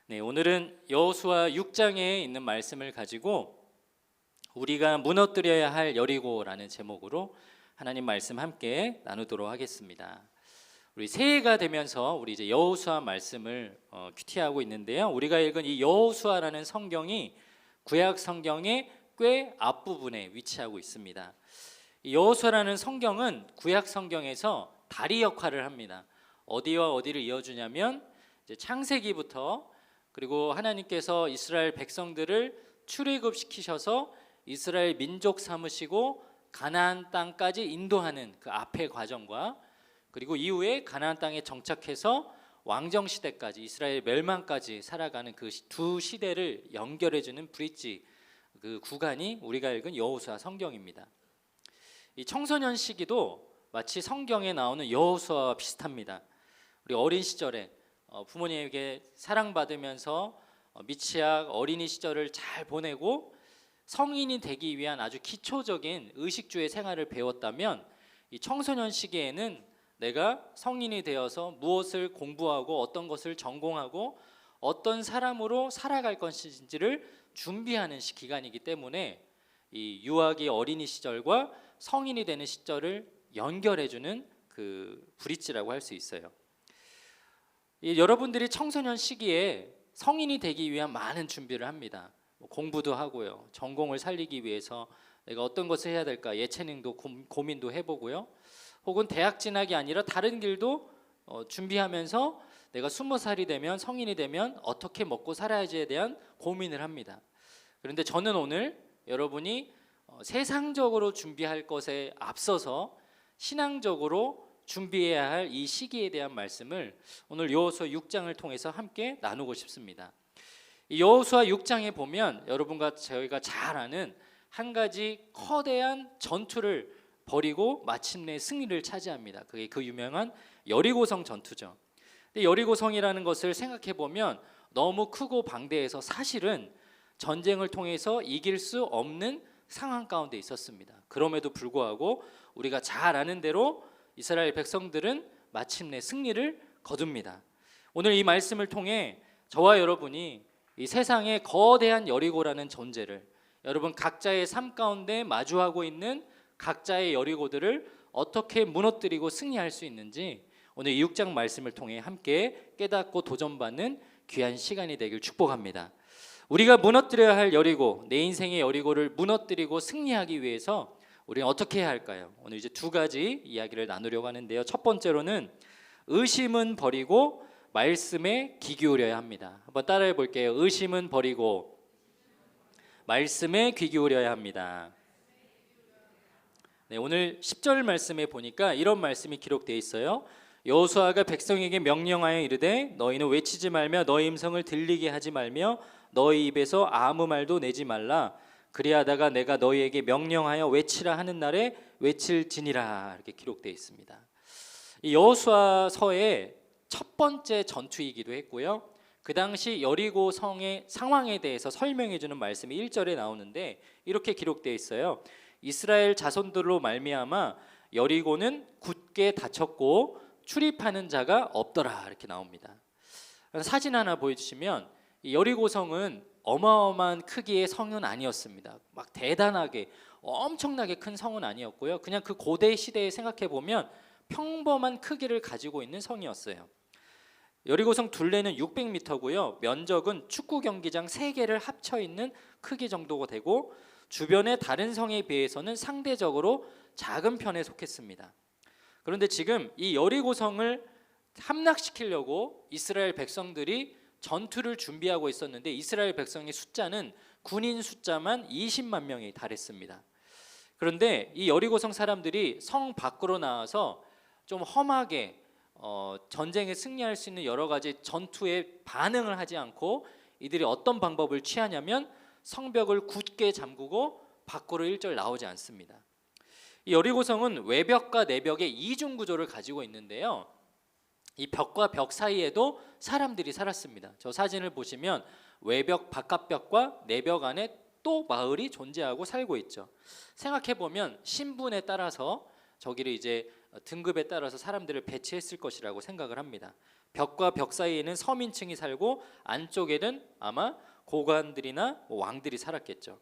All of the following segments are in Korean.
네, 오늘은 여호수아 6장에 있는 말씀을 가지고 우리가 무너뜨려야 할 여리고라는 제목으로 하나님 말씀 함께 나누도록 하겠습니다. 우리 새해가 되면서 우리 이제 여호수아 말씀을 큐티하고 있는데요. 우리가 읽은 이 여호수아라는 성경이 구약 성경의 꽤 앞부분에 위치하고 있습니다. 이 여호수아라는 성경은 구약 성경에서 다리 역할을 합니다. 어디와 어디를 이어주냐면 이제 창세기부터 그리고 하나님께서 이스라엘 백성들을 출애굽시키셔서 이스라엘 민족 삼으시고 가나안 땅까지 인도하는 그 앞의 과정과 그리고 이후에 가나안 땅에 정착해서 왕정 시대까지 이스라엘 멸망까지 살아가는 그 두 시대를 연결해주는 브릿지 그 구간이 우리가 읽은 여호수아 성경입니다. 이 청소년 시기도 마치 성경에 나오는 여호수아와 비슷합니다. 우리 어린 시절에 부모님에게 사랑받으면서 미취학 어린이 시절을 잘 보내고 성인이 되기 위한 아주 기초적인 의식주의 생활을 배웠다면 이 청소년 시기에는 내가 성인이 되어서 무엇을 공부하고 어떤 것을 전공하고 어떤 사람으로 살아갈 것인지를 준비하는 기간이기 때문에 이 유아기 어린이 시절과 성인이 되는 시절을 연결해주는 그 브릿지라고 할 수 있어요. 여러분들이 청소년 시기에 성인이 되기 위한 많은 준비를 합니다. 공부도 하고요. 전공을 살리기 위해서 내가 어떤 것을 해야 될까 예체능도 고민도 해보고요. 혹은 대학 진학이 아니라 다른 길도 준비하면서 내가 20살이 되면 성인이 되면 어떻게 먹고 살아야지에 대한 고민을 합니다. 그런데 저는 오늘 여러분이 세상적으로 준비할 것에 앞서서 신앙적으로 준비해야 할 이 시기에 대한 말씀을 오늘 여호수아 6장을 통해서 함께 나누고 싶습니다. 이 여호수아 6장에 보면 여러분과 저희가 잘 아는 한 가지 커다란 전투를 벌이고 마침내 승리를 차지합니다. 그게 그 유명한 여리고성 전투죠. 근데 여리고성이라는 것을 생각해 보면 너무 크고 방대해서 사실은 전쟁을 통해서 이길 수 없는 상황 가운데 있었습니다. 그럼에도 불구하고 우리가 잘 아는 대로 이스라엘 백성들은 마침내 승리를 거둡니다. 오늘 이 말씀을 통해 저와 여러분이 이 세상의 거대한 여리고라는 존재를 여러분 각자의 삶 가운데 마주하고 있는 각자의 여리고들을 어떻게 무너뜨리고 승리할 수 있는지 오늘 이 6장 말씀을 통해 함께 깨닫고 도전받는 귀한 시간이 되길 축복합니다. 우리가 무너뜨려야 할 여리고, 내 인생의 여리고를 무너뜨리고 승리하기 위해서 우리는 어떻게 해야 할까요? 오늘 이제 두 가지 이야기를 나누려고 하는데요. 첫 번째로는 의심은 버리고 말씀에 귀 기울여야 합니다. 한번 따라해 볼게요. 의심은 버리고 말씀에 귀 기울여야 합니다. 네, 오늘 10절 말씀에 보니까 이런 말씀이 기록되어 있어요. 여호수아가 백성에게 명령하여 이르되 너희는 외치지 말며 너희 음성을 들리게 하지 말며 너희 입에서 아무 말도 내지 말라. 그리하다가 내가 너희에게 명령하여 외치라 하는 날에 외칠지니라. 이렇게 기록되어 있습니다. 이 여호수아서의 첫 번째 전투이기도 했고요. 그 당시 여리고 성의 상황에 대해서 설명해 주는 말씀이 1절에 나오는데 이렇게 기록되어 있어요. 이스라엘 자손들로 말미암아 여리고는 굳게 닫혔고 출입하는 자가 없더라. 이렇게 나옵니다. 사진 하나 보여주시면 이 여리고성은 어마어마한 크기의 성은 아니었습니다. 막 대단하게 엄청나게 큰 성은 아니었고요. 그냥 그 고대 시대에 생각해 보면 평범한 크기를 가지고 있는 성이었어요. 여리고성 둘레는 600m고요. 면적은 축구 경기장 3개를 합쳐 있는 크기 정도가 되고 주변의 다른 성에 비해서는 상대적으로 작은 편에 속했습니다. 그런데 지금 이 여리고성을 함락시키려고 이스라엘 백성들이 전투를 준비하고 있었는데 이스라엘 백성의 숫자는 군인 숫자만 20만 명이 달했습니다. 그런데 이 여리고성 사람들이 성 밖으로 나와서 좀 험하게 전쟁에 승리할 수 있는 여러 가지 전투에 반응을 하지 않고 이들이 어떤 방법을 취하냐면 성벽을 굳게 잠그고 밖으로 일절 나오지 않습니다. 이 여리고성은 외벽과 내벽의 이중 구조를 가지고 있는데요. 이 벽과 벽 사이에도 사람들이 살았습니다. 저 사진을 보시면 외벽 바깥벽과 내벽 안에 또 마을이 존재하고 살고 있죠. 생각해 보면 신분에 따라서 저기를 이제 등급에 따라서 사람들을 배치했을 것이라고 생각을 합니다. 벽과 벽 사이에는 서민층이 살고 안쪽에는 아마 고관들이나 왕들이 살았겠죠.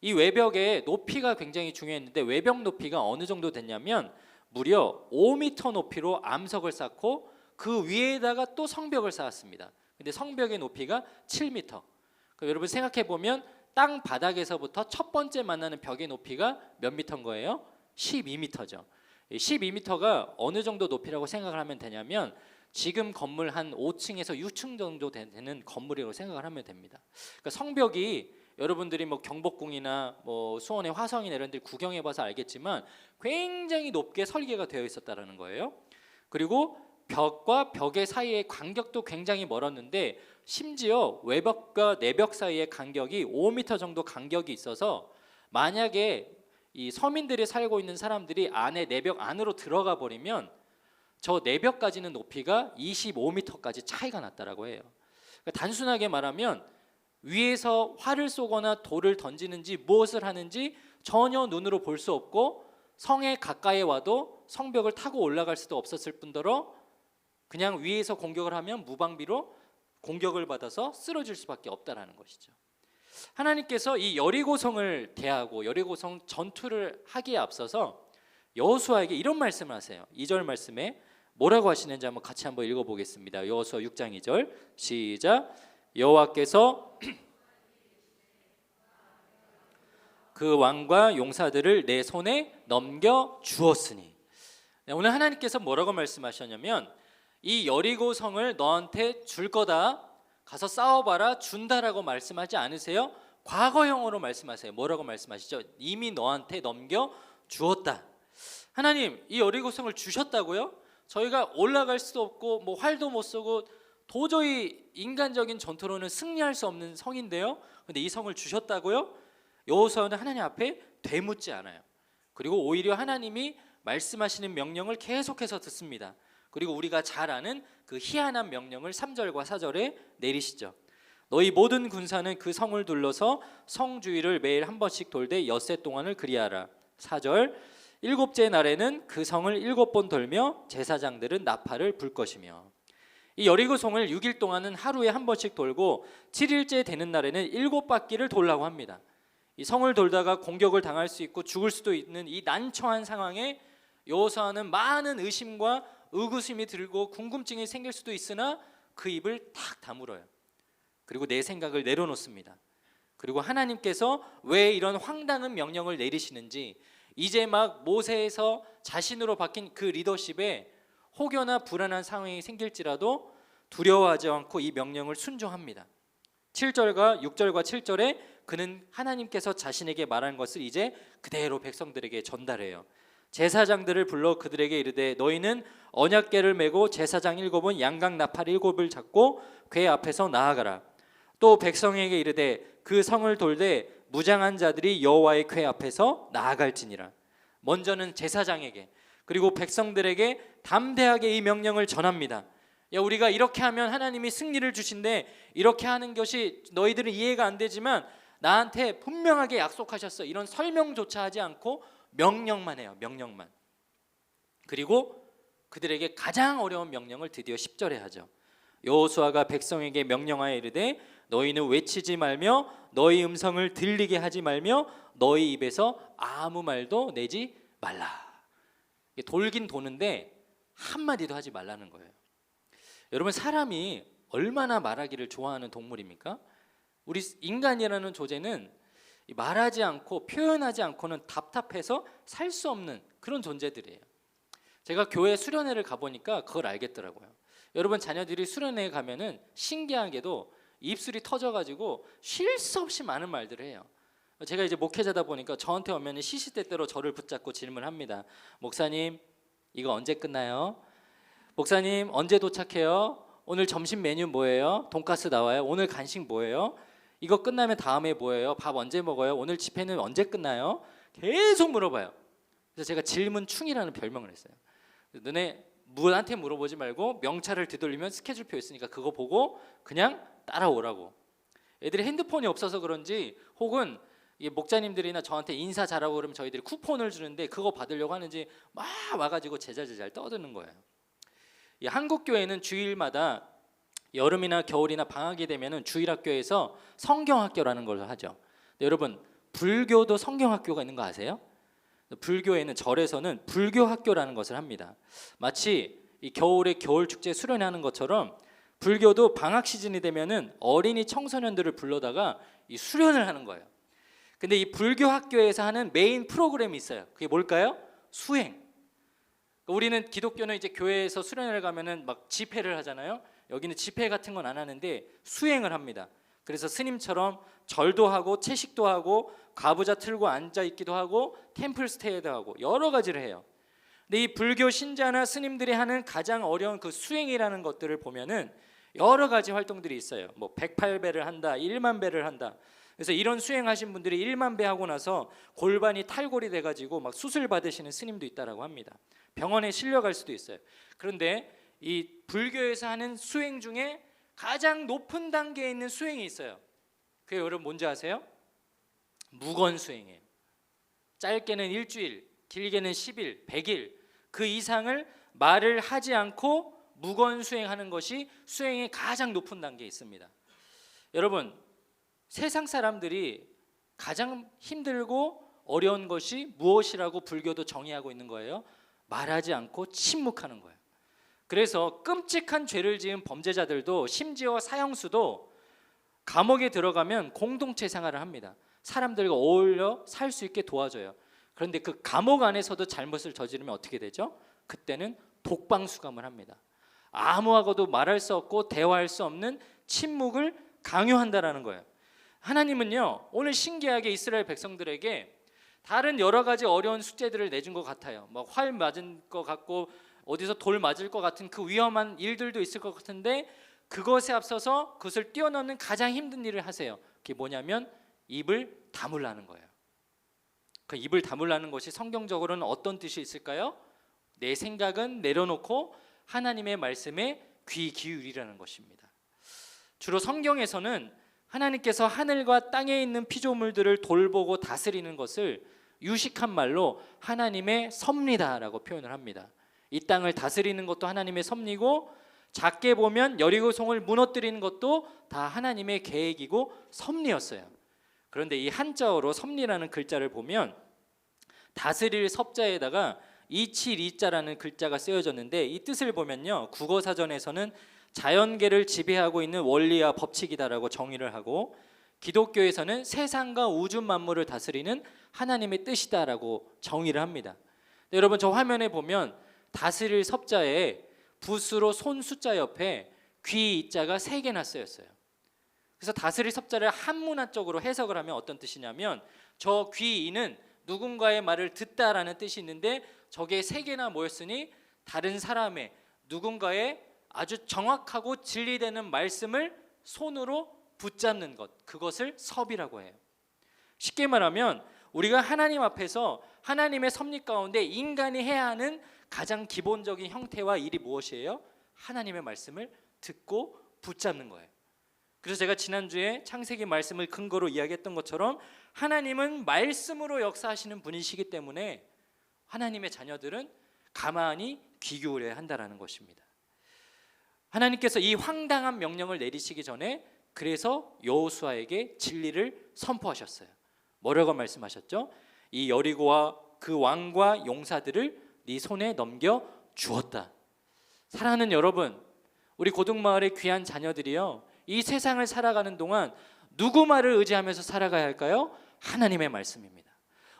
이 외벽의 높이가 굉장히 중요했는데 외벽 높이가 어느 정도 됐냐면 무려 5m 높이로 암석을 쌓고 그 위에다가 또 성벽을 쌓았습니다. 근데 성벽의 높이가 7m. 여러분 생각해 보면 땅 바닥에서부터 첫 번째 만나는 벽의 높이가 몇 미터인 거예요? 12m죠. 12m가 어느 정도 높이라고 생각을 하면 되냐면 지금 건물 한 5층에서 6층 정도 되는 건물이라고 생각을 하면 됩니다. 그러니까 성벽이 여러분들이 뭐 경복궁이나 뭐 수원의 화성이나 이런 데 구경해 봐서 알겠지만 굉장히 높게 설계가 되어 있었다라는 거예요. 그리고 벽과 벽의 사이의 간격도 굉장히 멀었는데 심지어 외벽과 내벽 사이의 간격이 5m 정도 간격이 있어서 만약에 이 서민들이 살고 있는 사람들이 안에 내벽 안으로 들어가 버리면 저 내벽까지는 높이가 25m까지 차이가 났다라고 해요. 그러니까 단순하게 말하면 위에서 활을 쏘거나 돌을 던지는지 무엇을 하는지 전혀 눈으로 볼 수 없고 성에 가까이 와도 성벽을 타고 올라갈 수도 없었을 뿐더러 그냥 위에서 공격을 하면 무방비로 공격을 받아서 쓰러질 수밖에 없다라는 것이죠. 하나님께서 이 여리고성을 대하고 여리고성 전투를 하기에 앞서서 여호수아에게 이런 말씀을 하세요. 2절 말씀에 뭐라고 하시는지 한번 같이 한번 읽어보겠습니다. 여호수아 6장 2절 시작. 여호와께서 그 왕과 용사들을 내 손에 넘겨 주었으니. 오늘 하나님께서 뭐라고 말씀하셨냐면 이 여리고 성을 너한테 줄 거다, 가서 싸워봐라, 준다라고 말씀하지 않으세요? 과거형으로 말씀하세요. 뭐라고 말씀하시죠? 이미 너한테 넘겨 주었다. 하나님, 이 여리고 성을 주셨다고요? 저희가 올라갈 수도 없고 뭐 활도 못 쏘고 도저히 인간적인 전투로는 승리할 수 없는 성인데요. 근데 이 성을 주셨다고요? 여호수아는 하나님 앞에 되묻지 않아요. 그리고 오히려 하나님이 말씀하시는 명령을 계속해서 듣습니다. 그리고 우리가 잘 아는 그 희한한 명령을 3절과 4절에 내리시죠. 너희 모든 군사는 그 성을 둘러서 성 주위를 매일 한 번씩 돌되 엿새 동안을 그리하라. 4절 일곱째 날에는 그 성을 7번 돌며 제사장들은 나팔을 불 것이며. 이 여리고 성을 6일 동안은 하루에 한 번씩 돌고 7일째 되는 날에는 7바퀴를 돌라고 합니다. 이 성을 돌다가 공격을 당할 수 있고 죽을 수도 있는 이 난처한 상황에 여호수아는 많은 의심과 의구심이 들고 궁금증이 생길 수도 있으나 그 입을 탁 다물어요. 그리고 내 생각을 내려놓습니다. 그리고 하나님께서 왜 이런 황당한 명령을 내리시는지 이제 막 모세에서 자신으로 바뀐 그 리더십에 혹여나 불안한 상황이 생길지라도 두려워하지 않고 이 명령을 순종합니다. 7절과 6절과 7절에 그는 하나님께서 자신에게 말한 것을 이제 그대로 백성들에게 전달해요. 제사장들을 불러 그들에게 이르되 너희는 언약궤를 메고 제사장 7은 양각 나팔 7을 잡고 궤 앞에서 나아가라. 또 백성에게 이르되 그 성을 돌되 무장한 자들이 여호와의 궤 앞에서 나아갈지니라. 먼저는 제사장에게 그리고 백성들에게 담대하게 이 명령을 전합니다. 야, 우리가 이렇게 하면 하나님이 승리를 주신대. 이렇게 하는 것이 너희들은 이해가 안 되지만 나한테 분명하게 약속하셨어. 이런 설명조차 하지 않고 명령만 해요. 명령만. 그리고 그들에게 가장 어려운 명령을 드디어 10절에 하죠. 여호수아가 백성에게 명령하여 이르되 너희는 외치지 말며 너희 음성을 들리게 하지 말며 너희 입에서 아무 말도 내지 말라. 돌긴 도는데 한마디도 하지 말라는 거예요. 여러분, 사람이 얼마나 말하기를 좋아하는 동물입니까? 우리 인간이라는 존재는 말하지 않고 표현하지 않고는 답답해서 살 수 없는 그런 존재들이에요. 제가 교회 수련회를 가보니까 그걸 알겠더라고요. 여러분, 자녀들이 수련회에 가면은 신기하게도 입술이 터져가지고 쉴 수 없이 많은 말들을 해요. 제가 이제 목회자다 보니까 저한테 오면 시시때때로 저를 붙잡고 질문합니다. 목사님, 이거 언제 끝나요? 목사님, 언제 도착해요? 오늘 점심 메뉴 뭐예요? 돈가스 나와요? 오늘 간식 뭐예요? 이거 끝나면 다음에 뭐예요? 밥 언제 먹어요? 오늘 집회는 언제 끝나요? 계속 물어봐요. 그래서 제가 질문충이라는 별명을 했어요. 너네 누구한테 물어보지 말고 명찰을 뒤돌리면 스케줄표 있으니까 그거 보고 그냥 따라오라고. 애들이 핸드폰이 없어서 그런지 혹은 이게 목자님들이나 저한테 인사 잘하고 그러면 저희들이 쿠폰을 주는데 그거 받으려고 하는지 막 와가지고 제잘제잘 떠드는 거예요. 이 한국 교회는 주일마다 여름이나 겨울이나 방학이 되면은 주일학교에서 성경학교라는 걸 하죠. 여러분 불교도 성경학교가 있는 거 아세요? 불교에는 절에서는 불교학교라는 것을 합니다. 마치 이 겨울에 겨울축제 수련하는 것처럼 불교도 방학 시즌이 되면은 어린이 청소년들을 불러다가 이 수련을 하는 거예요. 근데 이 불교학교에서 하는 메인 프로그램이 있어요. 그게 뭘까요? 수행. 우리는 기독교는 이제 교회에서 수련을 가면은 막 집회를 하잖아요. 여기는 집회 같은 건 안 하는데 수행을 합니다. 그래서 스님처럼 절도 하고 채식도 하고 가부좌 틀고 앉아 있기도 하고 템플 스테이도 하고 여러 가지를 해요. 근데 이 불교 신자나 스님들이 하는 가장 어려운 그 수행이라는 것들을 보면은 여러 가지 활동들이 있어요. 뭐 108배를 한다, 1만 배를 한다. 그래서 이런 수행하신 분들이 1만 배 하고 나서 골반이 탈골이 돼가지고 막 수술 받으시는 스님도 있다라고 합니다. 병원에 실려갈 수도 있어요. 그런데 이 불교에서 하는 수행 중에 가장 높은 단계에 있는 수행이 있어요. 그게 여러분 뭔지 아세요? 무건 수행이에요. 짧게는 일주일, 길게는 10일, 100일 그 이상을 말을 하지 않고 무건 수행하는 것이 수행의 가장 높은 단계에 있습니다. 여러분 세상 사람들이 가장 힘들고 어려운 것이 무엇이라고 불교도 정의하고 있는 거예요? 말하지 않고 침묵하는 거예요. 그래서 끔찍한 죄를 지은 범죄자들도 심지어 사형수도 감옥에 들어가면 공동체 생활을 합니다. 사람들과 어울려 살 수 있게 도와줘요. 그런데 그 감옥 안에서도 잘못을 저지르면 어떻게 되죠? 그때는 독방수감을 합니다. 아무하고도 말할 수 없고 대화할 수 없는 침묵을 강요한다라는 거예요. 하나님은요 오늘 신기하게 이스라엘 백성들에게 다른 여러 가지 어려운 숙제들을 내준 것 같아요. 뭐 활 맞은 것 같고 어디서 돌 맞을 것 같은 그 위험한 일들도 있을 것 같은데 그것에 앞서서 그것을 뛰어넘는 가장 힘든 일을 하세요. 그게 뭐냐면 입을 다물라는 거예요. 그 입을 다물라는 것이 성경적으로는 어떤 뜻이 있을까요? 내 생각은 내려놓고 하나님의 말씀에 귀 기울이라는 것입니다. 주로 성경에서는 하나님께서 하늘과 땅에 있는 피조물들을 돌보고 다스리는 것을 유식한 말로 하나님의 섭리다라고 표현을 합니다. 이 땅을 다스리는 것도 하나님의 섭리고 작게 보면 여리고성을 무너뜨리는 것도 다 하나님의 계획이고 섭리였어요. 그런데 이 한자어로 섭리라는 글자를 보면 다스릴 섭자에다가 이칠이자라는 글자가 쓰여졌는데 이 뜻을 보면요 국어사전에서는 자연계를 지배하고 있는 원리와 법칙이다라고 정의를 하고 기독교에서는 세상과 우주 만물을 다스리는 하나님의 뜻이다라고 정의를 합니다. 여러분 저 화면에 보면 다스릴 섭자에 붓으로 손 숫자 옆에 귀 이자가 3개나 쓰였어요. 그래서 다스릴 섭자를 한문화적으로 해석을 하면 어떤 뜻이냐면 저 귀이는 누군가의 말을 듣다라는 뜻이 있는데 저게 3개나 모였으니 다른 사람의 누군가의 아주 정확하고 진리되는 말씀을 손으로 붙잡는 것, 그것을 섭이라고 해요. 쉽게 말하면 우리가 하나님 앞에서 하나님의 섭리 가운데 인간이 해야 하는 가장 기본적인 형태와 일이 무엇이에요? 하나님의 말씀을 듣고 붙잡는 거예요. 그래서 제가 지난주에 창세기 말씀을 근거로 이야기했던 것처럼 하나님은 말씀으로 역사하시는 분이시기 때문에 하나님의 자녀들은 가만히 귀 기울여야 한다는 것입니다. 하나님께서 이 황당한 명령을 내리시기 전에 그래서 여호수아에게 진리를 선포하셨어요. 뭐라고 말씀하셨죠? 이 여리고와 그 왕과 용사들을 네 손에 넘겨 주었다. 사랑하는 여러분, 우리 고등마을의 귀한 자녀들이요 이 세상을 살아가는 동안 누구 말을 의지하면서 살아가야 할까요? 하나님의 말씀입니다.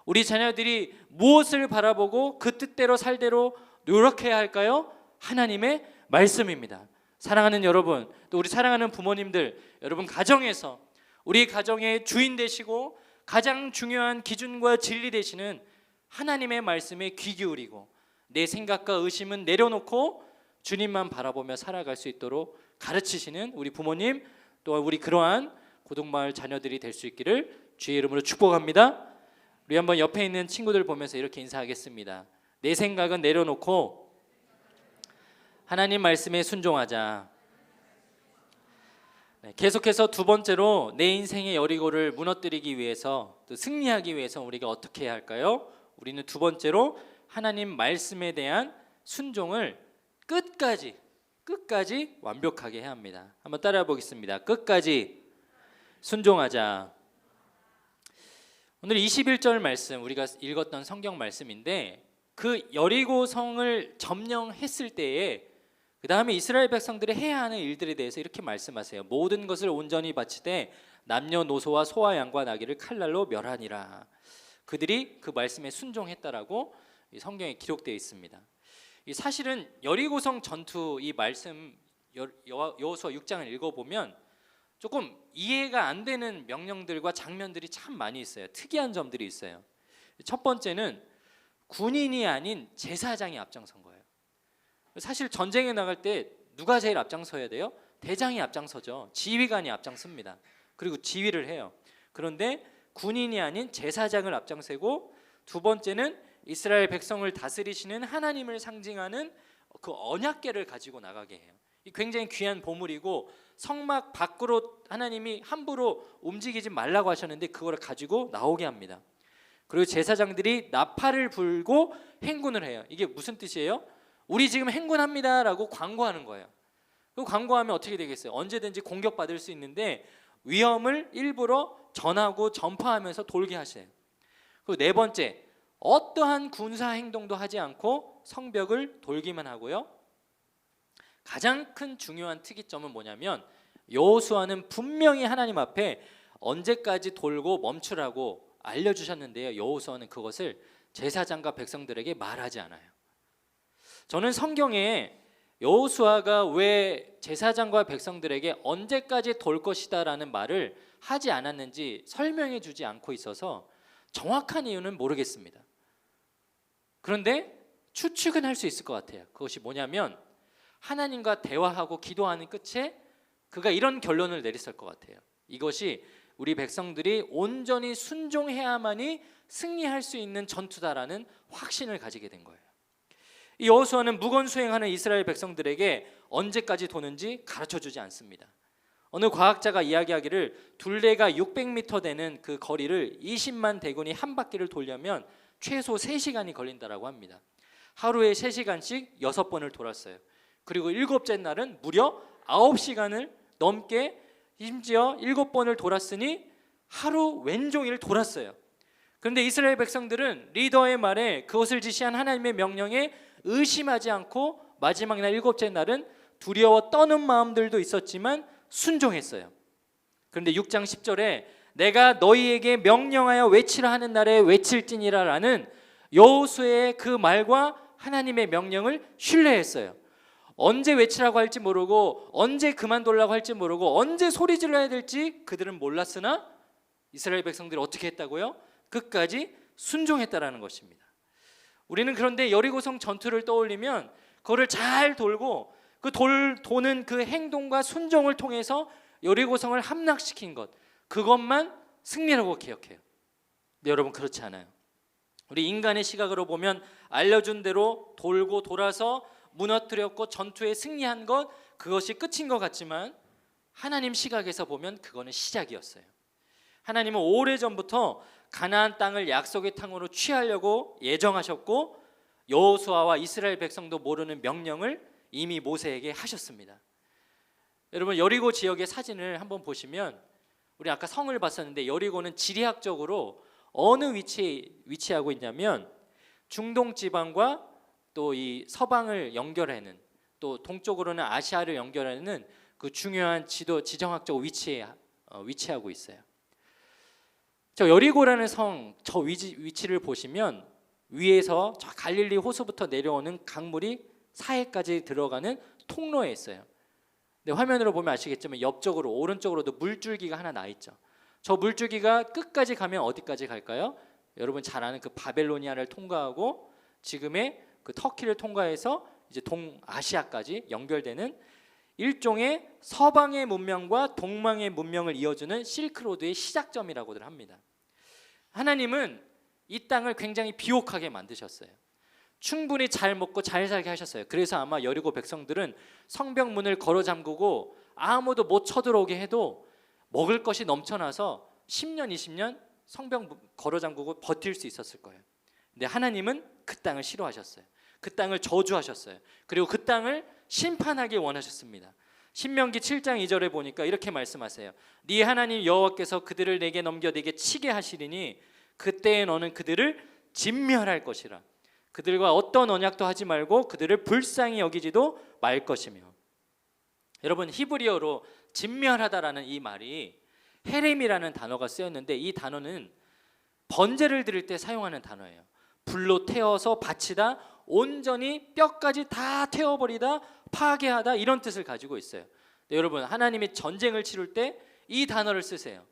우리 자녀들이 무엇을 바라보고 그 뜻대로 살대로 노력해야 할까요? 하나님의 말씀입니다. 사랑하는 여러분, 또 우리 사랑하는 부모님들, 여러분 가정에서 우리 가정의 주인 되시고 가장 중요한 기준과 진리 되시는 하나님의 말씀에 귀 기울이고 내 생각과 의심은 내려놓고 주님만 바라보며 살아갈 수 있도록 가르치시는 우리 부모님, 또 우리 그러한 고등마을 자녀들이 될 수 있기를 주의 이름으로 축복합니다. 우리 한번 옆에 있는 친구들 보면서 이렇게 인사하겠습니다. 내 생각은 내려놓고 하나님 말씀에 순종하자. 네, 계속해서 두 번째로 내 인생의 여리고를 무너뜨리기 위해서 또 승리하기 위해서 우리가 어떻게 해야 할까요? 우리는 두 번째로 하나님 말씀에 대한 순종을 끝까지 완벽하게 해야 합니다. 한번 따라해 보겠습니다. 끝까지 순종하자. 오늘 21절 말씀 우리가 읽었던 성경 말씀인데 그 여리고 성을 점령했을 때에 그 다음에 이스라엘 백성들이 해야 하는 일들에 대해서 이렇게 말씀하세요. 모든 것을 온전히 바치되 남녀노소와 소와 양과 나귀를 칼날로 멸하니라. 그들이 그 말씀에 순종했다라고 성경에 기록되어 있습니다. 사실은 여리고성 전투 이 말씀 여호수아 6장을 읽어보면 조금 이해가 안 되는 명령들과 장면들이 참 많이 있어요. 특이한 점들이 있어요. 첫 번째는 군인이 아닌 제사장이 앞장선 거예요. 사실 전쟁에 나갈 때 누가 제일 앞장서야 돼요? 대장이 앞장서죠. 지휘관이 앞장섭니다. 그리고 지휘를 해요. 그런데 군인이 아닌 제사장을 앞장서고, 두 번째는 이스라엘 백성을 다스리시는 하나님을 상징하는 그 언약궤를 가지고 나가게 해요. 이 굉장히 귀한 보물이고 성막 밖으로 하나님이 함부로 움직이지 말라고 하셨는데 그거를 가지고 나오게 합니다. 그리고 제사장들이 나팔을 불고 행군을 해요. 이게 무슨 뜻이에요? 우리 지금 행군합니다라고 광고하는 거예요. 그 광고하면 어떻게 되겠어요? 언제든지 공격받을 수 있는데 위험을 일부러 전하고 전파하면서 돌게 하세요. 그리고 네 번째, 어떠한 군사 행동도 하지 않고 성벽을 돌기만 하고요. 가장 큰 중요한 특이점은 뭐냐면 여호수아는 분명히 하나님 앞에 언제까지 돌고 멈추라고 알려주셨는데요. 여호수아는 그것을 제사장과 백성들에게 말하지 않아요. 저는 성경에 여호수아가 왜 제사장과 백성들에게 언제까지 돌 것이다라는 말을 하지 않았는지 설명해 주지 않고 있어서 정확한 이유는 모르겠습니다. 그런데 추측은 할 수 있을 것 같아요. 그것이 뭐냐면 하나님과 대화하고 기도하는 끝에 그가 이런 결론을 내렸을 것 같아요. 이것이 우리 백성들이 온전히 순종해야만이 승리할 수 있는 전투다라는 확신을 가지게 된 거예요. 이 여호수아는 무건수행하는 이스라엘 백성들에게 언제까지 도는지 가르쳐주지 않습니다. 어느 과학자가 이야기하기를 둘레가 600m 되는 그 거리를 20만 대군이 한 바퀴를 돌려면 최소 3시간이 걸린다라고 합니다. 하루에 3시간씩 6번을 돌았어요. 그리고 일곱째 날은 무려 9시간을 넘게 심지어 7번을 돌았으니 하루 왼종일 돌았어요. 그런데 이스라엘 백성들은 리더의 말에 그것을 지시한 하나님의 명령에 의심하지 않고 마지막 날 7째 날은 두려워 떠는 마음들도 있었지만 순종했어요. 그런데 6장 10절에 내가 너희에게 명령하여 외치라 하는 날에 외칠지니라 라는 여호수아의 그 말과 하나님의 명령을 신뢰했어요. 언제 외치라고 할지 모르고 언제 그만두려고 할지 모르고 언제 소리 질러야 될지 그들은 몰랐으나 이스라엘 백성들이 어떻게 했다고요? 끝까지 순종했다라는 것입니다. 우리는 그런데 여리고성 전투를 떠올리면 그거를 잘 돌고 그 도는 그 행동과 순종을 통해서 여리고성을 함락시킨 것, 그것만 승리라고 기억해요. 근데 여러분 그렇지 않아요. 우리 인간의 시각으로 보면 알려준 대로 돌고 돌아서 무너뜨렸고 전투에 승리한 것, 그것이 끝인 것 같지만 하나님 시각에서 보면 그거는 시작이었어요. 하나님은 오래전부터 가나안 땅을 약속의 땅으로 취하려고 예정하셨고 여호수아와 이스라엘 백성도 모르는 명령을 이미 모세에게 하셨습니다. 여러분 여리고 지역의 사진을 한번 보시면 우리 아까 성을 봤었는데 여리고는 지리학적으로 어느 위치에 위치하고 있냐면 중동 지방과 또 이 서방을 연결하는 또 동쪽으로는 아시아를 연결하는 그 중요한 지정학적 위치에 위치하고 있어요. 저 여리고라는 성 저 위치를 보시면 위에서 저 갈릴리 호수부터 내려오는 강물이 사해까지 들어가는 통로에 있어요. 근데 화면으로 보면 아시겠지만 옆쪽으로 오른쪽으로도 물줄기가 하나 나 있죠. 저 물줄기가 끝까지 가면 어디까지 갈까요? 여러분 잘 아는 그 바벨로니아를 통과하고 지금의 그 터키를 통과해서 이제 동아시아까지 연결되는 일종의 서방의 문명과 동방의 문명을 이어주는 실크로드의 시작점이라고들 합니다. 하나님은 이 땅을 굉장히 비옥하게 만드셨어요. 충분히 잘 먹고 잘 살게 하셨어요. 그래서 아마 여리고 백성들은 성벽 문을 걸어 잠그고 아무도 못 쳐들어오게 해도 먹을 것이 넘쳐나서 10년, 20년 성벽 걸어 잠그고 버틸 수 있었을 거예요. 근데 하나님은 그 땅을 싫어하셨어요. 그 땅을 저주하셨어요. 그리고 그 땅을 심판하기 원하셨습니다. 신명기 7장 2절에 보니까 이렇게 말씀하세요. 네 하나님 여호와께서 그들을 내게 넘겨 내게 치게 하시리니 그때에 너는 그들을 진멸할 것이라. 그들과 어떤 언약도 하지 말고 그들을 불쌍히 여기지도 말 것이며. 여러분, 히브리어로 진멸하다라는 이 말이 헤렘이라는 단어가 쓰였는데, 이 단어는 번제를 드릴 때 사용하는 단어예요. 불로 태워서 바치다, 온전히 뼈까지 다 태워버리다, 파괴하다, 이런 뜻을 가지고 있어요. 네, 여러분, 하나님이 전쟁을 치룰 때 이 단어를 쓰세요.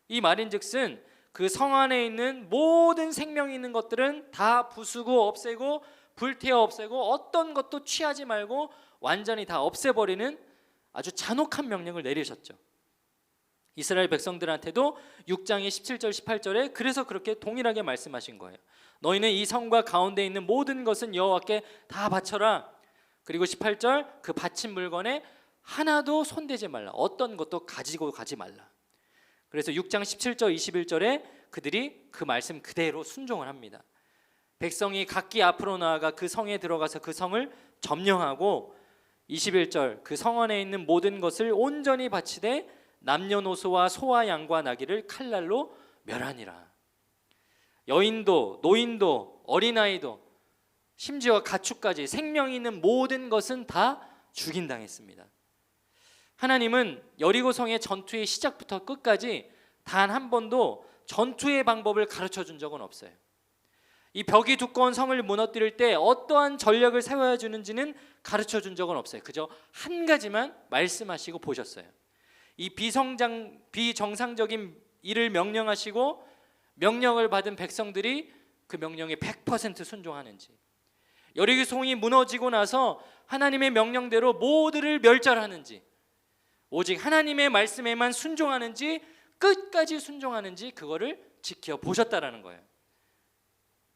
이 말인즉슨 그 성 안에 있는 모든 생명이 있는 것들은 다 부수고 없애고 불태워 없애고 어떤 것도 취하지 말고 완전히 다 없애버리는 아주 잔혹한 명령을 내리셨죠. 이스라엘 백성들한테도 6장의 17절 18절에 그래서 그렇게 동일하게 말씀하신 거예요. 너희는 이 성과 가운데 있는 모든 것은 여호와께 다 바쳐라. 그리고 18절 그 바친 물건에 하나도 손대지 말라. 어떤 것도 가지고 가지 말라. 그래서 6장 17절 21절에 그들이 그 말씀 그대로 순종을 합니다. 백성이 각기 앞으로 나아가 그 성에 들어가서 그 성을 점령하고 21절 그 성 안에 있는 모든 것을 온전히 바치되 남녀노소와 소와 양과 나귀를 칼날로 멸하니라. 여인도 노인도 어린아이도 심지어 가축까지 생명이 있는 모든 것은 다 죽인당했습니다. 하나님은 여리고성의 전투의 시작부터 끝까지 단 한 번도 전투의 방법을 가르쳐 준 적은 없어요. 이 벽이 두꺼운 성을 무너뜨릴 때 어떠한 전략을 세워야 주는지는 가르쳐 준 적은 없어요. 그저 한 가지만 말씀하시고 보셨어요. 이 비정상적인 일을 명령하시고 명령을 받은 백성들이 그 명령에 100% 순종하는지, 여리고성이 무너지고 나서 하나님의 명령대로 모두를 멸절하는지, 오직 하나님의 말씀에만 순종하는지 끝까지 순종하는지 그거를 지켜보셨다라는 거예요.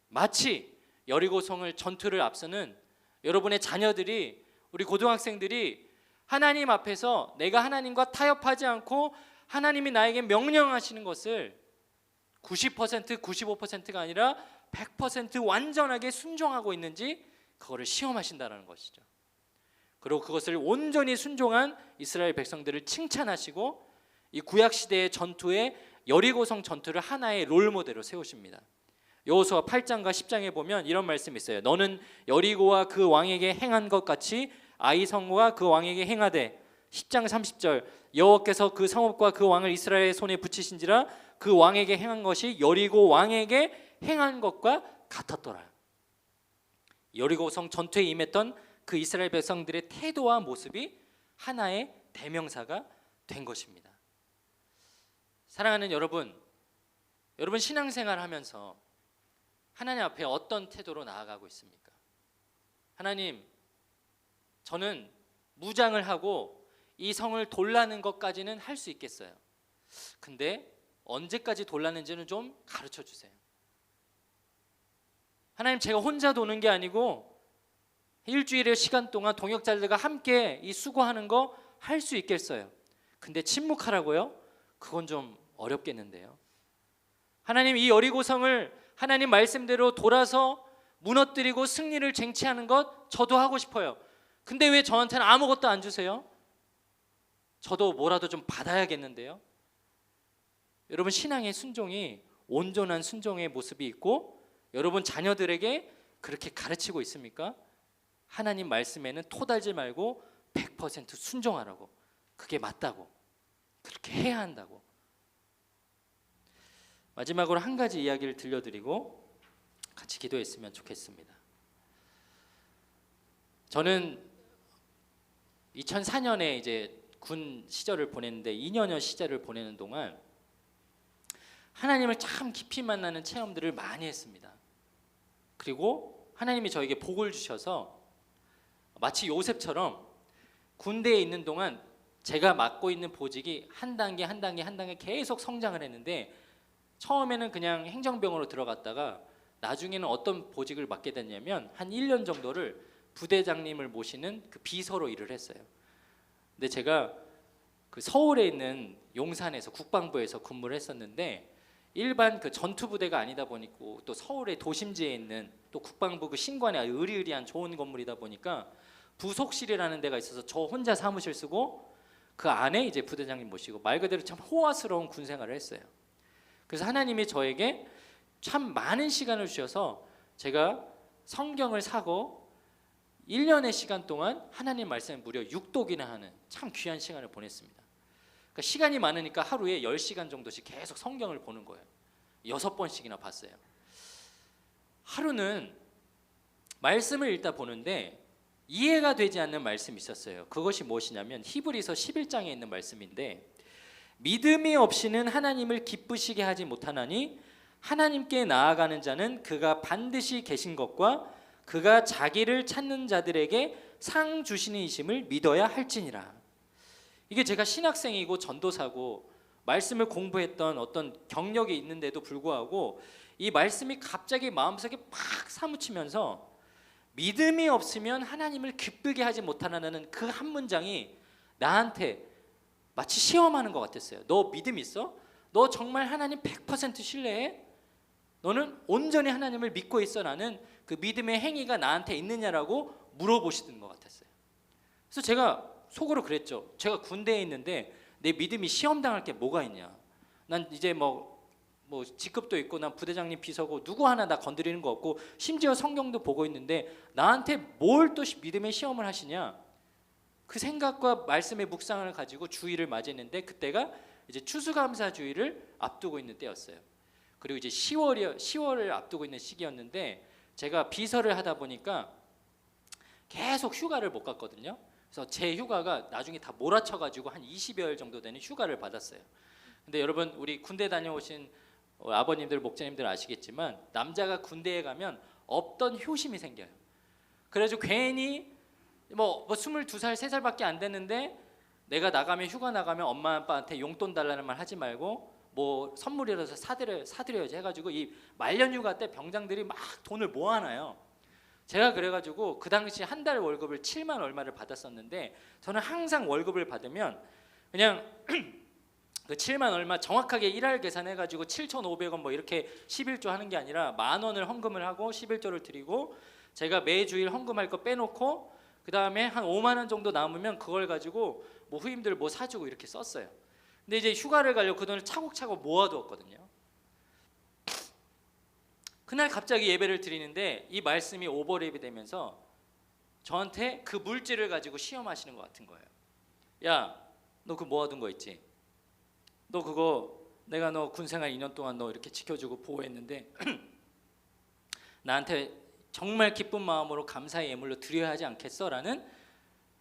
마치 여리고성을 전투를 앞서는 여러분의 자녀들이, 우리 고등학생들이 하나님 앞에서 내가 하나님과 타협하지 않고 하나님이 나에게 명령하시는 것을 90%, 95%가 아니라 100% 완전하게 순종하고 있는지 그거를 시험하신다는 것이죠. 그리고 그것을 온전히 순종한 이스라엘 백성들을 칭찬하시고 이 구약시대의 전투에 여리고성 전투를 하나의 롤모델로 세우십니다. 여호수아 8장과 10장에 보면 이런 말씀이 있어요. 너는 여리고와 그 왕에게 행한 것 같이 아이성과 그 왕에게 행하되, 10장 30절 여호와께서 그 성읍과 그 왕을 이스라엘의 손에 붙이신지라 그 왕에게 행한 것이 여리고 왕에게 행한 것과 같았더라. 여리고성 전투에 임했던 그 이스라엘 백성들의 태도와 모습이 하나의 대명사가 된 것입니다. 사랑하는 여러분, 여러분 신앙생활 하면서 하나님 앞에 어떤 태도로 나아가고 있습니까? 하나님, 저는 무장을 하고 이 성을 돌라는 것까지는 할 수 있겠어요. 근데 언제까지 돌라는지는 좀 가르쳐 주세요. 하나님, 제가 혼자 도는 게 아니고 일주일의 시간 동안 동역자들과 함께 이 수고하는 거 할 수 있겠어요. 근데 침묵하라고요? 그건 좀 어렵겠는데요. 하나님, 이 여리고성을 하나님 말씀대로 돌아서 무너뜨리고 승리를 쟁취하는 것 저도 하고 싶어요. 근데 왜 저한테는 아무것도 안 주세요? 저도 뭐라도 좀 받아야겠는데요. 여러분, 신앙의 순종이 온전한 순종의 모습이 있고 여러분 자녀들에게 그렇게 가르치고 있습니까? 하나님 말씀에는 토달지 말고 100% 순종하라고, 그게 맞다고, 그렇게 해야 한다고. 마지막으로 한 가지 이야기를 들려드리고 같이 기도했으면 좋겠습니다. 저는 2004년에 이제 군 시절을 보냈는데 2년여 시절을 보내는 동안 하나님을 참 깊이 만나는 체험들을 많이 했습니다. 그리고 하나님이 저에게 복을 주셔서 마치 요셉처럼 군대에 있는 동안 제가 맡고 있는 보직이 한 단계 한 단계 한 단계 계속 성장을 했는데, 처음에는 그냥 행정병으로 들어갔다가 나중에는 어떤 보직을 맡게 됐냐면 한 1년 정도를 부대장님을 모시는 그 비서로 일을 했어요. 근데 제가 그 서울에 있는 용산에서 국방부에서 근무를 했었는데 일반 그 전투 부대가 아니다 보니까 또 서울의 도심지에 있는 또 국방부 그 신관에 으리으리한 좋은 건물이다 보니까 부속실이라는 데가 있어서 저 혼자 사무실 쓰고 그 안에 이제 부대장님 모시고 말 그대로 참 호화스러운 군 생활을 했어요. 그래서 하나님이 저에게 참 많은 시간을 주셔서 제가 성경을 사고 1년의 시간 동안 하나님 말씀을 무려 6독이나 하는 참 귀한 시간을 보냈습니다. 그러니까 시간이 많으니까 하루에 10시간 정도씩 계속 성경을 보는 거예요. 6번씩이나 봤어요. 하루는 말씀을 읽다 보는데 이해가 되지 않는 말씀이 있었어요. 그것이 무엇이냐면 히브리서 11장에 있는 말씀인데 믿음이 없이는 하나님을 기쁘시게 하지 못하나니 하나님께 나아가는 자는 그가 반드시 계신 것과 그가 자기를 찾는 자들에게 상 주시는 이심을 믿어야 할지니라. 이게 제가 신학생이고 전도사고 말씀을 공부했던 어떤 경력이 있는데도 불구하고 이 말씀이 갑자기 마음속에 팍 사무치면서 믿음이 없으면 하나님을 기쁘게 하지 못하는 그 한 문장이 나한테 마치 시험하는 것 같았어요. 너 믿음 있어? 너 정말 하나님 100% 신뢰해? 너는 온전히 하나님을 믿고 있어? 라는 그 믿음의 행위가 나한테 있느냐라고 물어보시는 것 같았어요. 그래서 제가 속으로 그랬죠. 제가 군대에 있는데 내 믿음이 시험당할 게 뭐가 있냐. 난 이제 뭐 직급도 있고 난 부대장님 비서고 누구 하나 나 건드리는 거 없고 심지어 성경도 보고 있는데 나한테 뭘 또 믿음의 시험을 하시냐. 그 생각과 말씀의 묵상을 가지고 주일을 맞이했는데 그때가 이제 추수감사주일을 앞두고 있는 때였어요. 그리고 이제 10월을 앞두고 있는 시기였는데 제가 비서를 하다 보니까 계속 휴가를 못 갔거든요. 그래서 제 휴가가 나중에 다 몰아쳐가지고 한 20여일 정도 되는 휴가를 받았어요. 근데 여러분 우리 군대 다녀오신 아버님들 목자님들 아시겠지만 남자가 군대에 가면 없던 효심이 생겨요. 그래가지고 괜히 뭐 22살 3살밖에 안 됐는데 내가 나가면 휴가 나가면 엄마 아빠한테 용돈 달라는 말 하지 말고 뭐 선물이라도 사드려야지 해가지고 이 말년휴가 때 병장들이 막 돈을 모아놔요. 제가 그래가지고 그 당시 한 달 월급을 7만 얼마를 받았었는데 저는 항상 월급을 받으면 그냥 그 7만 얼마 정확하게 일할 계산해가지고 7,500원 뭐 이렇게 11조 하는 게 아니라 10,000원을 헌금을 하고 11조를 드리고 제가 매주일 헌금할 거 빼놓고 그 다음에 한 5만 원 정도 남으면 그걸 가지고 뭐 후임들 뭐 사주고 이렇게 썼어요. 근데 이제 휴가를 가려고 그 돈을 차곡차곡 모아두었거든요. 그날 갑자기 예배를 드리는데 이 말씀이 오버랩이 되면서 저한테 그 물질을 가지고 시험하시는 것 같은 거예요. 야, 너 그거 모아둔 거 있지? 너 그거 내가 너 군생활 2년 동안 너 이렇게 지켜주고 보호했는데 나한테 정말 기쁜 마음으로 감사의 예물로 드려야 하지 않겠어? 라는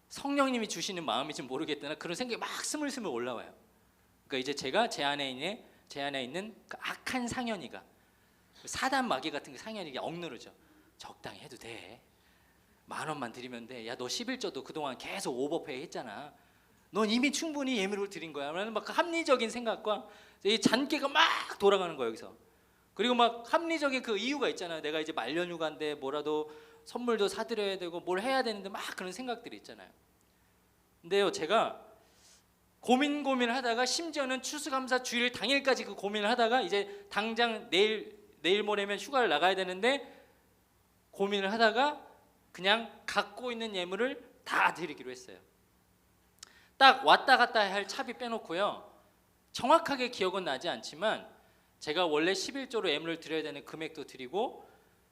성령님이 주시는 마음인지 모르겠다나 그런 생각이 막 스물스물 올라와요. 그러니까 이제 제가 제 안에 있는 그 악한 상현이가 사단 마귀 같은 그 상현이가 억누르죠. 적당히 해도 돼. 10,000원만 드리면 돼. 야, 너 11조도 그동안 계속 오버페이 했잖아. 넌 이미 충분히 예물을 드린 거야. 라는 막 합리적인 생각과 이 잔꾀가 막 돌아가는 거예요, 여기서. 그리고 막 합리적인 그 이유가 있잖아요. 내가 이제 말년휴가인데 뭐라도 선물도 사드려야 되고 뭘 해야 되는데 막 그런 생각들이 있잖아요. 근데요, 제가 고민을 하다가 심지어는 추수감사 주일 당일까지 그 고민을 하다가 이제 당장 내일 모레면 휴가를 나가야 되는데 고민을 하다가 그냥 갖고 있는 예물을 다 드리기로 했어요. 딱 왔다 갔다 할 차비 빼놓고요. 정확하게 기억은 나지 않지만 제가 원래 11조로 예물을 드려야 되는 금액도 드리고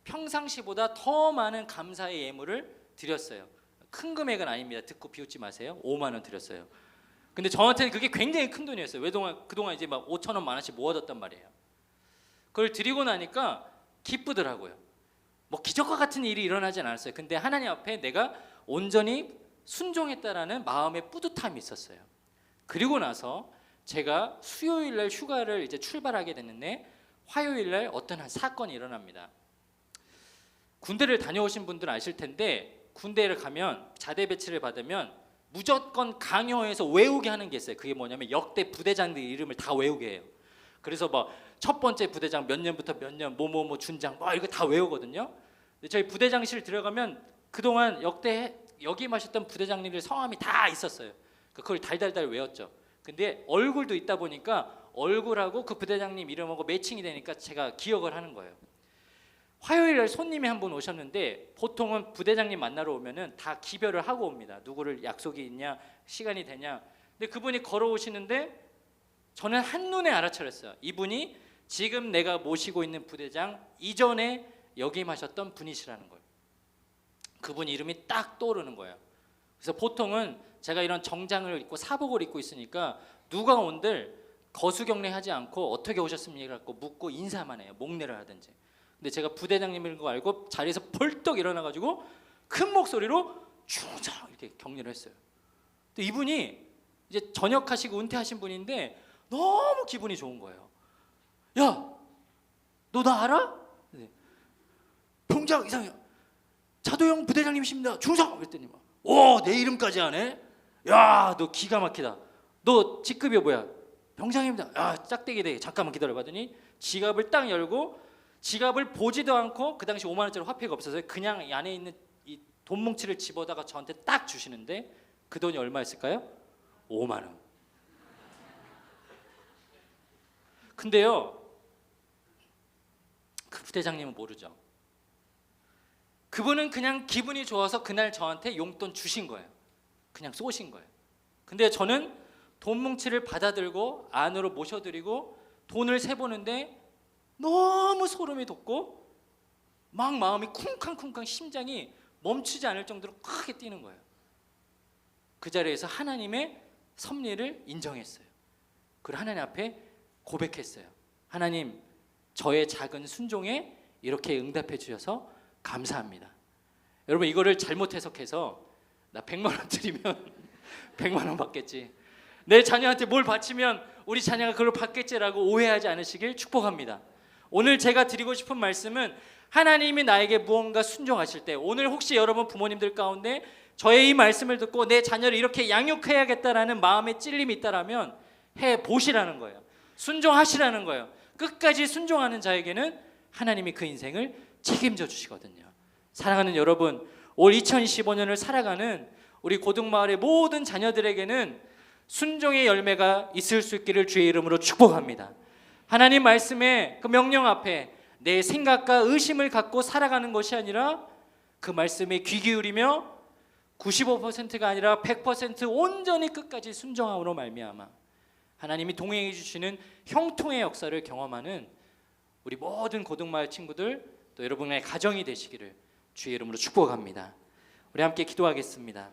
평상시보다 더 많은 감사의 예물을 드렸어요. 큰 금액은 아닙니다. 듣고 비웃지 마세요. 5만 원 드렸어요. 근데 저한테는 그게 굉장히 큰 돈이었어요. 그동안 이제 막 5,000원, 10,000원씩 모아뒀단 말이에요. 그걸 드리고 나니까 기쁘더라고요. 뭐 기적과 같은 일이 일어나진 않았어요. 근데 하나님 앞에 내가 온전히 순종했다라는 마음의 뿌듯함이 있었어요. 그리고 나서 제가 수요일 날 휴가를 이제 출발하게 됐는데 화요일 날 어떤 한 사건이 일어납니다. 군대를 다녀오신 분들은 아실 텐데 군대를 가면 자대 배치를 받으면 무조건 강요해서 외우게 하는 게 있어요. 그게 뭐냐면 역대 부대장들 이름을 다 외우게 해요. 그래서 뭐 첫 번째 부대장 몇 년부터 몇 년 뭐뭐뭐 준장 뭐 이거 다 외우거든요. 근데 저희 부대장실 들어가면 그동안 역대 역임하셨던 부대장님들 성함이 다 있었어요. 그걸 달달달 외웠죠. 근데 얼굴도 있다 보니까 얼굴하고 그 부대장님 이름하고 매칭이 되니까 제가 기억을 하는 거예요. 화요일 날 손님이 한 분 오셨는데 보통은 부대장님 만나러 오면은 다 기별을 하고 옵니다. 누구를 약속이 있냐, 시간이 되냐. 근데 그분이 걸어오시는데 저는 한눈에 알아차렸어요. 이분이 지금 내가 모시고 있는 부대장 이전에 역임하셨던 분이시라는 걸. 그분 이름이 딱 떠오르는 거예요. 그래서 보통은 제가 이런 정장을 입고 사복을 입고 있으니까 누가 온들 거수경례하지 않고 어떻게 오셨습니까? 묻고 인사만 해요. 목례를 하든지. 근데 제가 부대장님인 거 알고 자리에서 벌떡 일어나가지고 큰 목소리로 충성 이렇게 격려를 했어요. 근데 이분이 이제 전역하시고 은퇴하신 분인데 너무 기분이 좋은 거예요. 야, 너 나 알아? 네. 병장 이상형 차도영 부대장님이십니다. 충성! 그랬더니 오, 내 이름까지 하네? 야, 너 기가 막히다. 너 직급이 뭐야? 병장입니다. 야, 짝대기 돼. 잠깐만 기다려봤더니 지갑을 딱 열고 지갑을 보지도 않고 그 당시 5만 원짜리 화폐가 없어서 그냥 이 안에 있는 이 돈 뭉치를 집어다가 저한테 딱 주시는데 그 돈이 얼마였을까요? 5만 원. 근데요, 그 부대장님은 모르죠. 그분은 그냥 기분이 좋아서 그날 저한테 용돈 주신 거예요. 그냥 쏘신 거예요. 근데 저는 돈 뭉치를 받아들고 안으로 모셔드리고 돈을 세보는데 너무 소름이 돋고 막 마음이 쿵쾅쿵쾅 심장이 멈추지 않을 정도로 크게 뛰는 거예요. 그 자리에서 하나님의 섭리를 인정했어요. 그리고 하나님 앞에 고백했어요. 하나님, 저의 작은 순종에 이렇게 응답해 주셔서 감사합니다. 여러분, 이거를 잘못 해석해서 나 100만 원 드리면 100만 원 받겠지, 내 자녀한테 뭘 바치면 우리 자녀가 그걸 받겠지라고 오해하지 않으시길 축복합니다. 오늘 제가 드리고 싶은 말씀은 하나님이 나에게 무언가 순종하실 때, 오늘 혹시 여러분 부모님들 가운데 저의 이 말씀을 듣고 내 자녀를 이렇게 양육해야겠다라는 마음의 찔림이 있다라면 해보시라는 거예요. 순종하시라는 거예요. 끝까지 순종하는 자에게는 하나님이 그 인생을 책임져 주시거든요. 사랑하는 여러분, 올 2025년을 살아가는 우리 고등마을의 모든 자녀들에게는 순종의 열매가 있을 수 있기를 주의 이름으로 축복합니다. 하나님 말씀의 그 명령 앞에 내 생각과 의심을 갖고 살아가는 것이 아니라 그 말씀에 귀 기울이며 95%가 아니라 100% 온전히 끝까지 순종함으로 말미암아 하나님이 동행해 주시는 형통의 역사를 경험하는 우리 모든 고등마을 친구들, 또 여러분의 가정이 되시기를 주의 이름으로 축복합니다. 우리 함께 기도하겠습니다.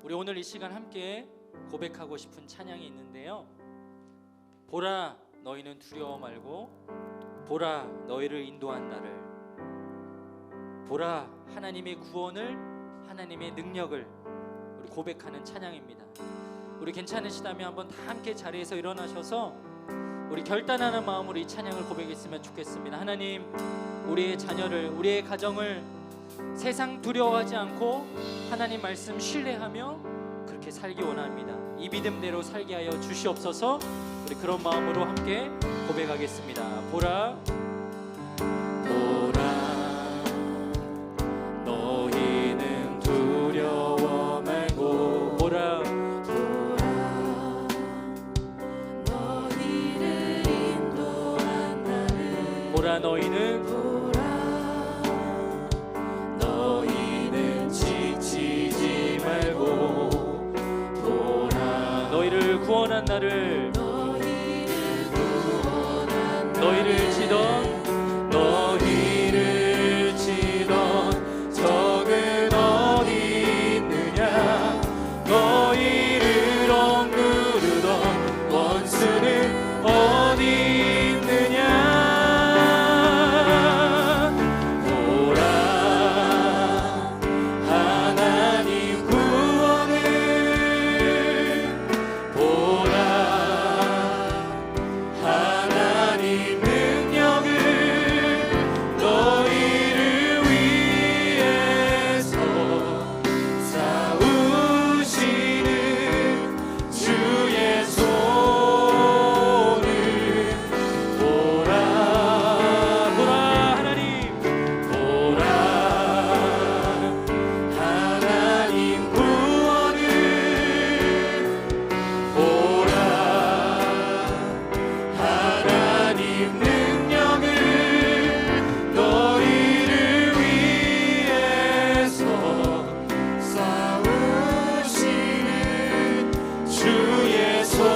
우리 오늘 이 시간 함께 고백하고 싶은 찬양이 있는데요. 보라, 너희는 두려워 말고 보라, 너희를 인도한 나를. 보라, 하나님의 구원을, 하나님의 능력을 우리 고백하는 찬양입니다. 우리 괜찮으시다면 한번 다 함께 자리에서 일어나셔서 우리 결단하는 마음으로 이 찬양을 고백했으면 좋겠습니다. 하나님, 우리의 자녀를, 우리의 가정을 세상 두려워하지 않고 하나님 말씀 신뢰하며 그렇게 살기 원합니다. 이 믿음대로 살게 하여 주시옵소서. 우리 그런 마음으로 함께 고백하겠습니다. 보라, 보라, 너희는 두려워 말고 보라, 보라, 너희를 인도한 나를. 보라, 너희는 구원한 나를. 너희를 치던 적은 어디 있느냐, 너희를 억누르던 원수는 어디 있느냐. 보라, 하나님 구원을. 보라, 주의 손을.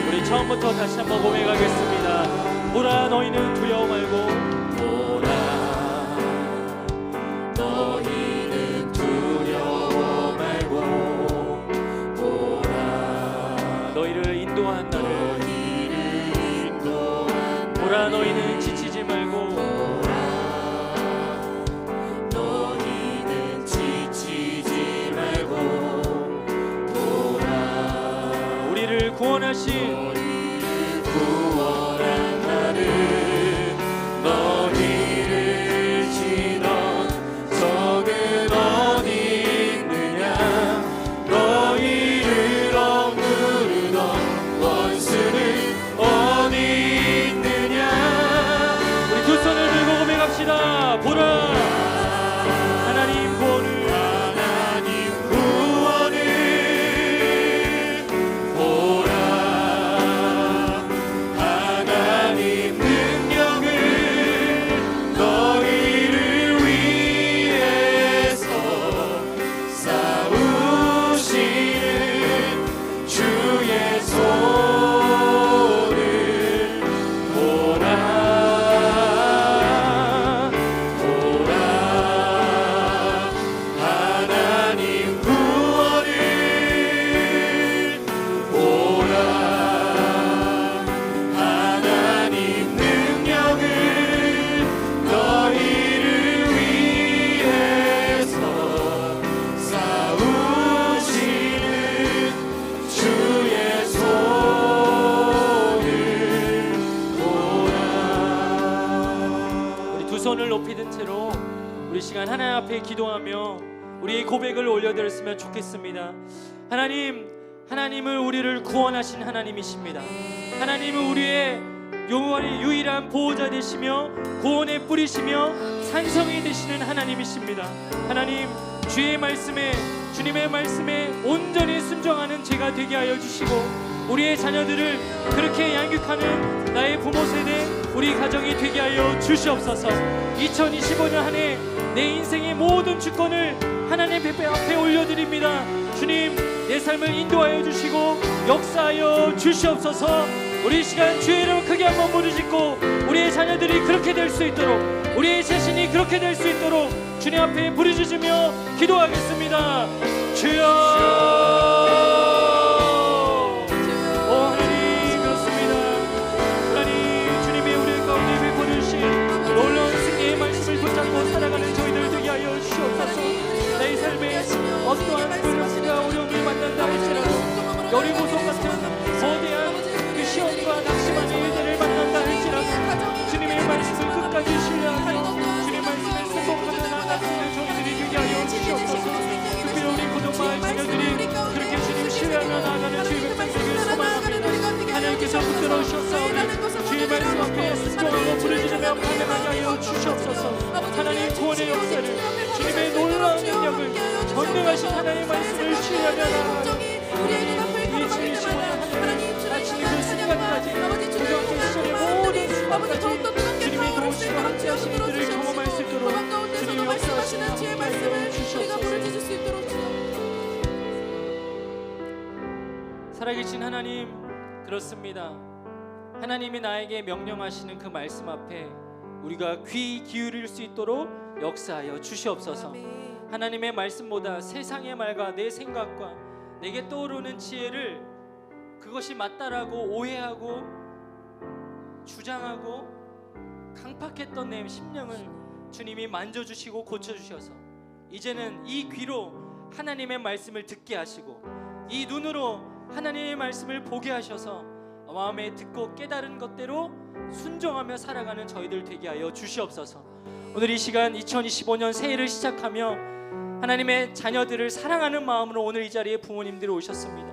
우리 처음부터 다시 한번 고백하겠습니다. 보라 너희는 두려워 말고, 보라 너희는 두려워 말고, 보라 너희를 인도한 나를, 보라 너희는 지치지 말고, 너희는 지치지 말고, 보라 우리를 구원하신 너희를 치던 적은 어디 있느냐, 너희를 억누르던 원수는 어디 있느냐. 우리 두 손을 들고 고백합시다. 보라 하나님 구원을, 하나님 구원을, 보라 하나님 능력을, 너희를 위해서 싸우시는 주의 손을 보라, 보라 하나님 구원을, 보라 하나님 능력을, 너희를 위해서 싸우시는 주의 손을 보라. 우리 두 손을 높이 든 채로 우리 시간 하나님 앞에 기도하며 우리의 고백을 올려드렸으면 좋겠습니다. 하나님은 우리를 구원하신 하나님이십니다. 하나님은 우리의 영원히 유일한 보호자 되시며 구원의 뿌리시며 산성이 되시는 하나님이십니다. 하나님, 주의 말씀에, 주님의 말씀에 온전히 순종하는 제가 되게 하여 주시고, 우리의 자녀들을 그렇게 양육하는 나의 부모 세대, 우리 가정이 되게 하여 주시옵소서. 2025년 한 해 내 인생의 모든 주권을 하나님 앞에 올려드립니다. 주님, 내 삶을 인도하여 주시고 역사하여 주시옵소서. 우리 시간 주의 이름 크게 한번 부르짖고 우리의 자녀들이 그렇게 될 수 있도록, 우리의 자신이 그렇게 될 수 있도록 주님 앞에 부르짖으며 기도하겠습니다. 주여, 오 하나님, 그렇습니다. 하나님, 주님이 우리 가운데 베풀으신 놀라운 승리의 말씀을 붙잡고 살아가는 저희들 되게 하여 주시옵소서. 내 삶에 어떠한 어려움과 어려움을 만난다 할지라도, 여리고성 같은 거대한 그 시험과 낙심하는 일들을 만난다 할지라도, 주님의 말씀을 끝까지 신뢰하며 주님의 말씀을 순종하며 나아가는 저희들이 되게 하여 주시옵소서. 특별히 우리 고등마을 자녀들이 그렇게 주님 신뢰하며 나아가는 주의 백성들을 소망합니다. 하나님께서 붙들어 주셨사오니 주의 말씀 앞에 순종하고 부르짖으며 반응하게 하여 주시옵소서. 하나님 구원의 역사를, 주님의 놀라운 능력을, 전능하신 하나님의 말씀을 신뢰하며 나아가는 이 진리시원한 하나님, 아침 그 순간까지 고등학교 시절의 모든 순간까지 주님이 도우시고 함께하신 이들을 경험할 수 있도록 주님의 역사하시는 주의 말씀을 우리가 부르짖을 수 있도록. 살아계신 하나님, 그렇습니다. 하나님이 나에게 명령하시는 그 말씀 앞에 우리가 귀 기울일 수 있도록 역사하여 주시옵소서. 하나님의 말씀보다 세상의 말과 내 생각과 내게 떠오르는 지혜를, 그것이 맞다라고 오해하고 주장하고 강팍했던 내 심령을 주님이 만져주시고 고쳐주셔서 이제는 이 귀로 하나님의 말씀을 듣게 하시고 이 눈으로 하나님의 말씀을 보게 하셔서 마음에 듣고 깨달은 것대로 순종하며 살아가는 저희들 되게 하여 주시옵소서. 오늘 이 시간 2025년 새해를 시작하며 하나님의 자녀들을 사랑하는 마음으로 오늘 이 자리에 부모님들이 오셨습니다.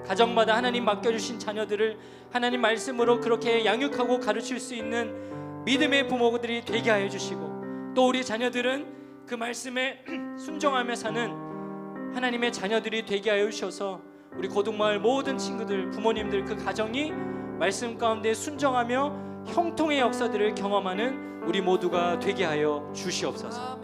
가정마다 하나님 맡겨주신 자녀들을 하나님 말씀으로 그렇게 양육하고 가르칠 수 있는 믿음의 부모들이 되게 하여 주시고, 또 우리 자녀들은 그 말씀에 순종하며 사는 하나님의 자녀들이 되게 하여 주셔서 우리 고등마을 모든 친구들, 부모님들, 그 가정이 말씀 가운데 순종하며 형통의 역사들을 경험하는 우리 모두가 되게 하여 주시옵소서.